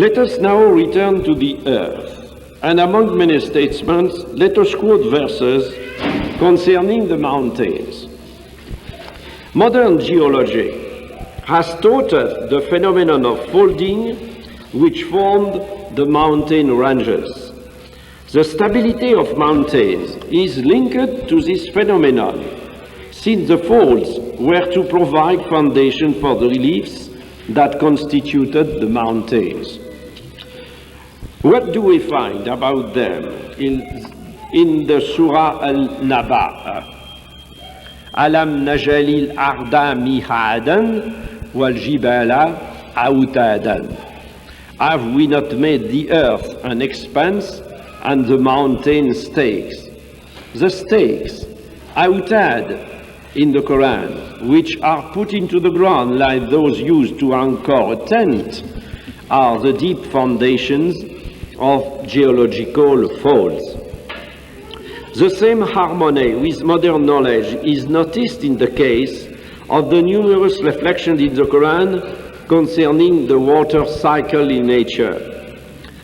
Let us now return to the earth, and among many statements, let us quote verses concerning the mountains. Modern geology has taught us the phenomenon of folding which formed the mountain ranges. The stability of mountains is linked to this phenomenon, since the folds were to provide foundation for the reliefs that constituted the mountains. What do we find about them in the Surah Al-Naba? Alam najalil arda mihadan wal jibala autadan. Have we not made the earth an expanse and the mountain stakes? The stakes, autad in the Quran, which are put into the ground like those used to anchor a tent, are the deep foundations of geological folds. The same harmony with modern knowledge is noticed in the case of the numerous reflections in the Quran concerning the water cycle in nature.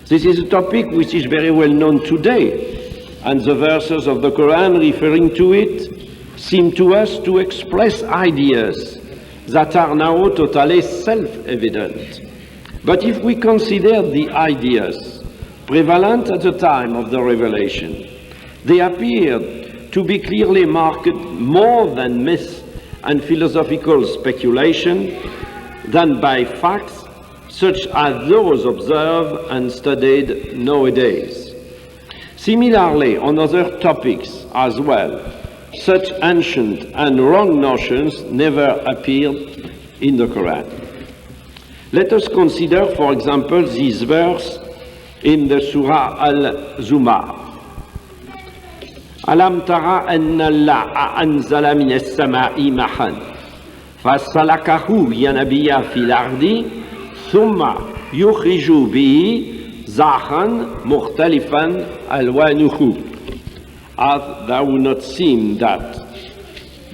This is a topic which is very well known today, and the verses of the Quran referring to it seem to us to express ideas that are now totally self-evident. But if we consider the ideas prevalent at the time of the revelation, they appeared to be clearly marked more than myth and philosophical speculation than by facts such as those observed and studied nowadays. Similarly, on other topics as well, such ancient and wrong notions never appeared in the Quran. Let us consider, for example, this verse in the Surah Al-Zumar. Alam tara anna Allaha anzala min as-sama'i mahan fasalakahu yanabiyya fil ardi thumma yukhriju bihi zar'an mukhtalifan alwanuhu. Hath thou not seen that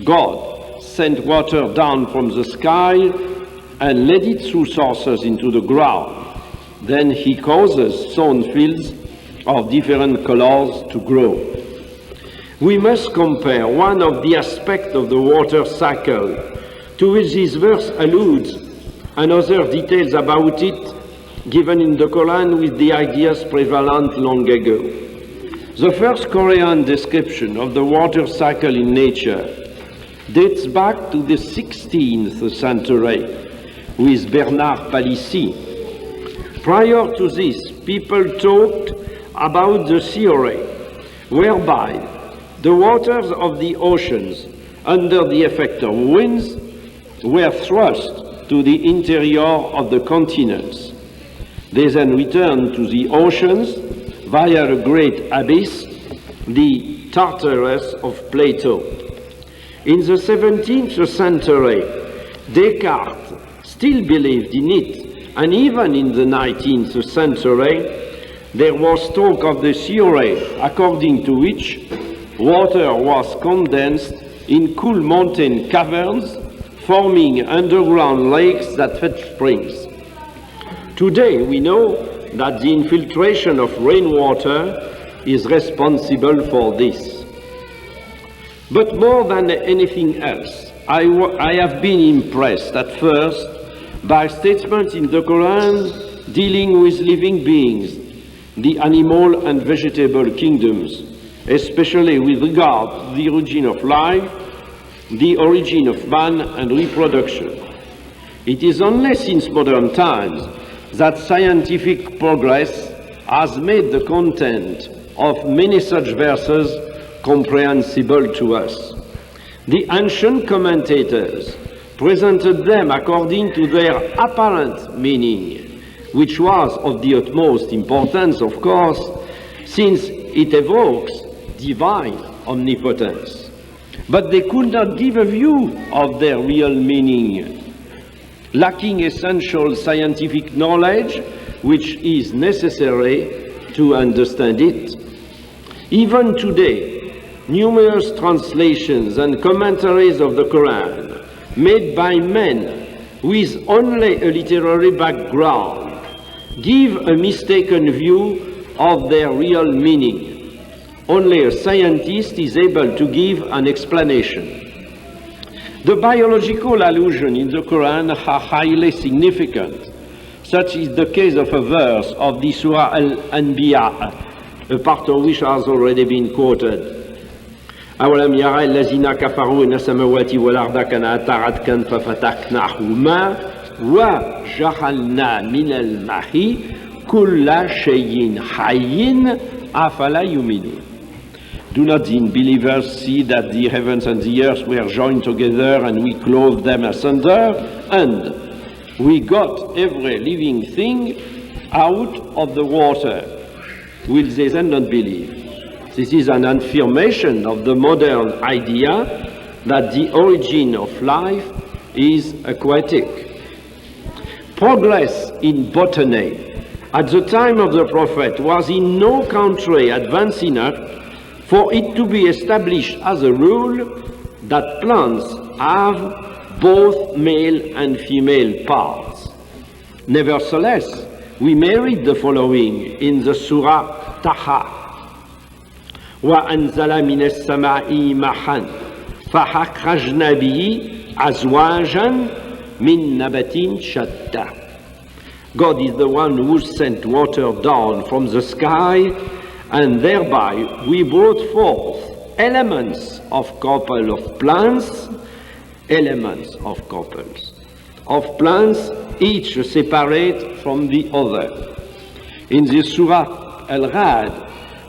God sent water down from the sky and led it through sources into the ground? Then he causes sown fields of different colors to grow. We must compare one of the aspects of the water cycle to which this verse alludes and other details about it given in the Quran with the ideas prevalent long ago. The first Korean description of the water cycle in nature dates back to the 16th century with Bernard Palissy. Prior to this, people talked about the theory whereby the waters of the oceans, under the effect of winds, were thrust to the interior of the continents. They then returned to the oceans via the great abyss, the Tartarus of Plato. In the 17th century, Descartes still believed in it, and even in the 19th century, there was talk of the theory according to which water was condensed in cool mountain caverns, forming underground lakes that fed springs. Today, we know that the infiltration of rainwater is responsible for this. But more than anything else, I have been impressed at first by statements in the Quran dealing with living beings, the animal and vegetable kingdoms, especially with regard to the origin of life, the origin of man and reproduction. It is only since modern times that scientific progress has made the content of many such verses comprehensible to us. The ancient commentators presented them according to their apparent meaning, which was of the utmost importance, of course, since it evokes divine omnipotence. But they could not give a view of their real meaning, lacking essential scientific knowledge which is necessary to understand it. Even today, numerous translations and commentaries of the Quran made by men with only a literary background give a mistaken view of their real meaning. Only a scientist is able to give an explanation. The biological allusions in the Quran are highly significant. Such is the case of a verse of the Surah Al-Anbiya, a part of which has already been quoted. أولم يرى الذين كفروا أن السماوات والأرض كانتا رتقا ففتقناهما وجعلنا من الماء كل شيء حي أفلا يؤمنون. Do not the unbelievers see that the heavens and the earth were joined together and we clothed them asunder, and we got every living thing out of the water? Will they then not believe? This is an affirmation of the modern idea that the origin of life is aquatic. Progress in botany at the time of the Prophet was in no country advanced enough for it to be established as a rule that plants have both male and female parts. Nevertheless, we may read the following in the Surah Taha. وَأَنزَلَ مِنَ السَّمَاءِ مَاءً فَأَخْرَجْنَا بِهِ أَزْوَاجًا مِنْ نَبَاتٍ شَتَّى. God is the one who sent water down from the sky, and thereby we brought forth elements of couple of plants, each separate from the other. In the Surah Al-Ra'd,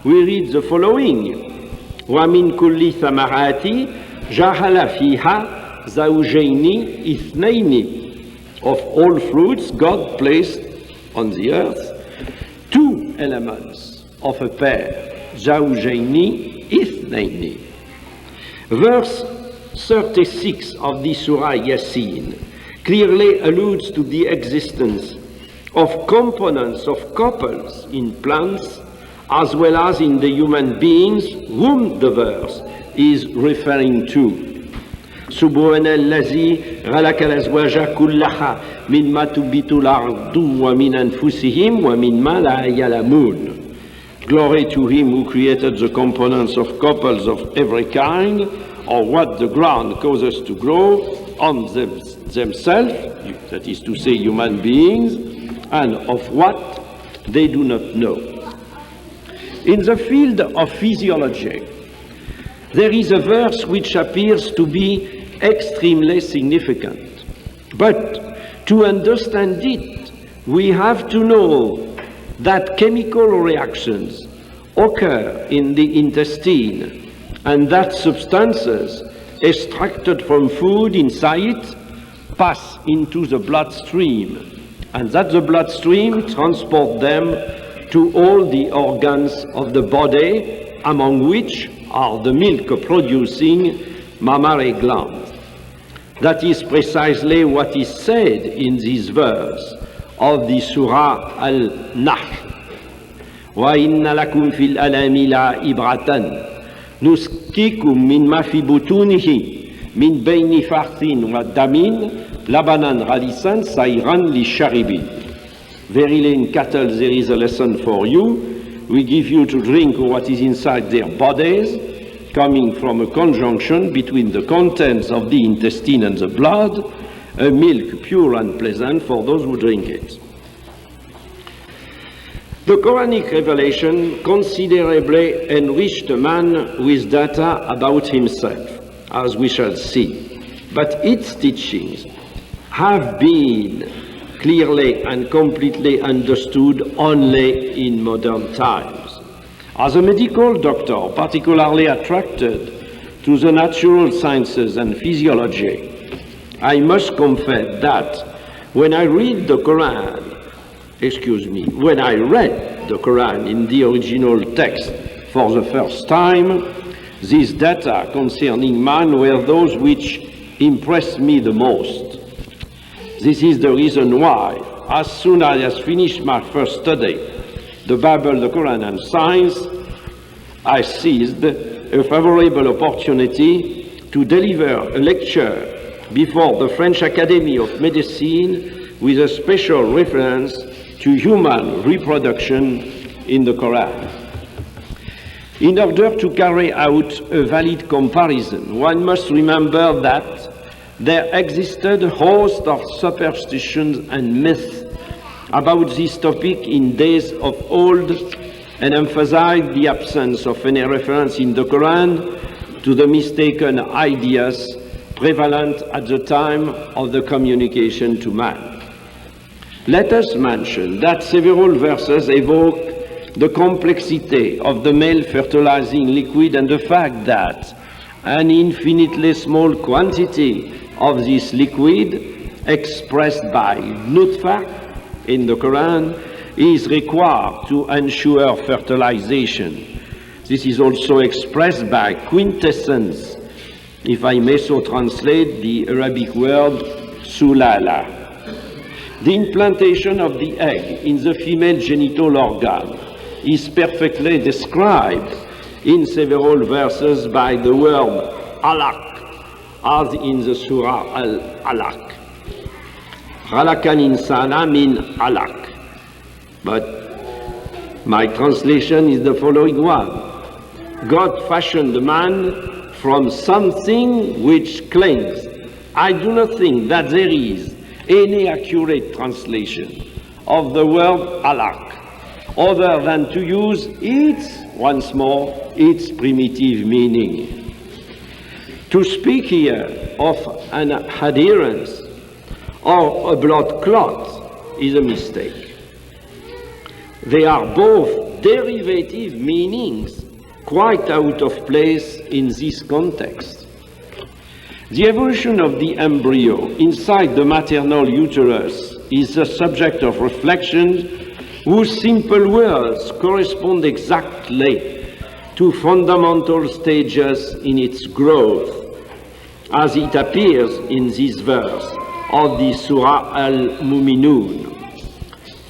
we read the following: وَمِن كُلِّ ثَمَرَاتِ جَعَلَ فِيهَا زَوْجَيْنِ إِثْنَيْنِ. Of all fruits, God placed on the earth two elements of a pair, زَوْجَيْنِ إِثْنَيْنِ. Verse 36 of the Surah Yasin clearly alludes to the existence of components of couples in plants as well as in the human beings whom the verse is referring to. سبحان الذي خلق الأزواج كلها مما تنبت الأرض ومن أنفسهم ومما لا يعلمون. Glory to him who created the components of couples of every kind, or what the ground causes to grow on themselves, that is to say human beings, and of what they do not know. In the field of physiology, there is a verse which appears to be extremely significant. But to understand it, we have to know that chemical reactions occur in the intestine, and that substances extracted from food inside pass into the bloodstream, and that the bloodstream transports them to all the organs of the body, among which are the milk-producing mammary glands. That is precisely what is said in this verse of the Surah Al-Nahl. وَإِنَّ لَكُمْ فِي الْأَلَامِ لَعِبْرَةً نُسْقِيكُم مِّمَّا فِي بُطُونِهِ مِنْ بَيْنِ فَرْثٍ وَدَمٍ لَبَنًا غَلِيظًا سَائِغًا لِلشَّارِبِينَ. Verily in cattle there is a lesson for you. We give you to drink what is inside their bodies, coming from a conjunction between the contents of the intestine and the blood, a milk pure and pleasant for those who drink it. The Quranic revelation considerably enriched man with data about himself, as we shall see, but its teachings have been clearly and completely understood only in modern times. As a medical doctor, particularly attracted to the natural sciences and physiology, I must confess that when I read the Quran in the original text for the first time, these data concerning man were those which impressed me the most. This is the reason why, as soon as I finished my first study, the Bible, the Quran, and science, I seized a favorable opportunity to deliver a lecture before the French Academy of Medicine with a special reference to human reproduction in the Quran. In order to carry out a valid comparison, one must remember that there existed a host of superstitions and myths about this topic in days of old, and emphasized the absence of any reference in the Quran to the mistaken ideas prevalent at the time of the communication to man. Let us mention that several verses evoke the complexity of the male fertilizing liquid and the fact that an infinitely small quantity of this liquid, expressed by nutfa in the Quran, is required to ensure fertilization. This is also expressed by quintessence, if I may so translate the Arabic word sulala. The implantation of the egg in the female genital organ is perfectly described in several verses by the word alaq, as in the Surah Al-Alaq. Khalakan insana min alaq. But my translation is the following one. God fashioned the man from something which clings. I do not think that there is any accurate translation of the word alaq, other than to use once more, its primitive meaning. To speak here of an adherence or a blood clot is a mistake. They are both derivative meanings quite out of place in this context. The evolution of the embryo inside the maternal uterus is a subject of reflection whose simple words correspond exactly to fundamental stages in its growth, as it appears in this verse of the Surah Al-Muminun.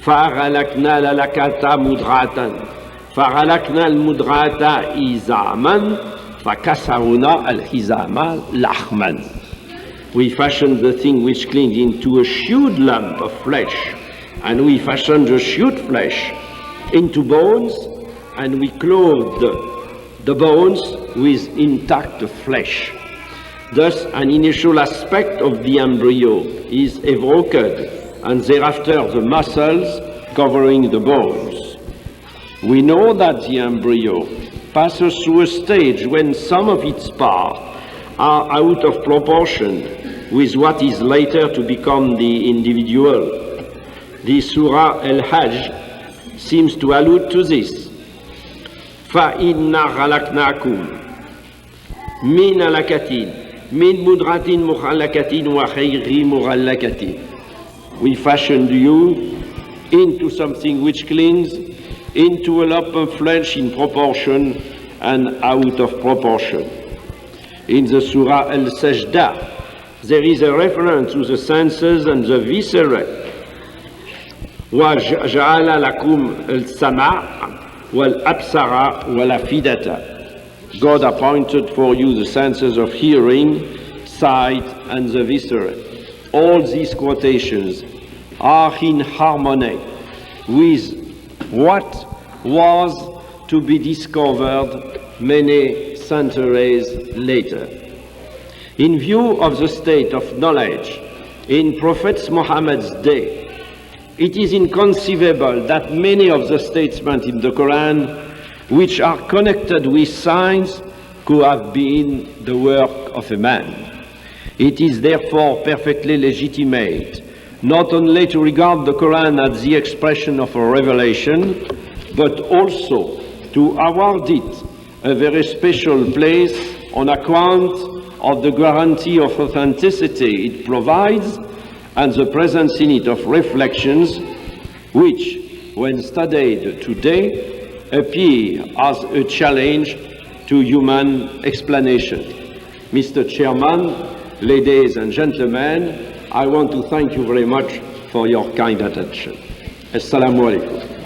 فَغَلَقْنَا لَلَكَةَ مُدْغَةً فَغَلَقْنَا الْمُدْغَةَ إِزَامًا فَكَسَرْنَا الْحِزَامَ لَحْمًا. We fashioned the thing which clinged into a shewed lump of flesh, and we fashioned the shewed flesh into bones, and we clothed the bones with intact flesh. Thus, an initial aspect of the embryo is evoked, and thereafter the muscles covering the bones. We know that the embryo passes through a stage when some of its parts are out of proportion with what is later to become the individual. The Surah Al-Hajj seems to allude to this. فَإِنَّا خَلَقْنَاكُمْ مِنْ عَلَقَةٍ مِنْ مُضْغَةٍ مُخَلَّقَةٍ وَغَيْرِ مُخَلَّقَةٍ. We fashioned you into something which clings, into a lump of flesh in proportion and out of proportion. In the Surah Al-Sajdah, there is a reference to the senses and the viscera. وَجَعَلَ لَكُمْ السَّمْعَ وَالْأَبْصَرَ وَالْأَفْئِدَةَ. God appointed for you the senses of hearing, sight, and the viscera. All these quotations are in harmony with what was to be discovered many centuries later. In view of the state of knowledge in Prophet Muhammad's day, it is inconceivable that many of the statements in the Quran which are connected with science could have been the work of a man. It is therefore perfectly legitimate not only to regard the Quran as the expression of a revelation, but also to award it a very special place on account of the guarantee of authenticity it provides and the presence in it of reflections which, when studied today, appear as a challenge to human explanation. Mr. Chairman, ladies and gentlemen, I want to thank you very much for your kind attention. Assalamu alaikum.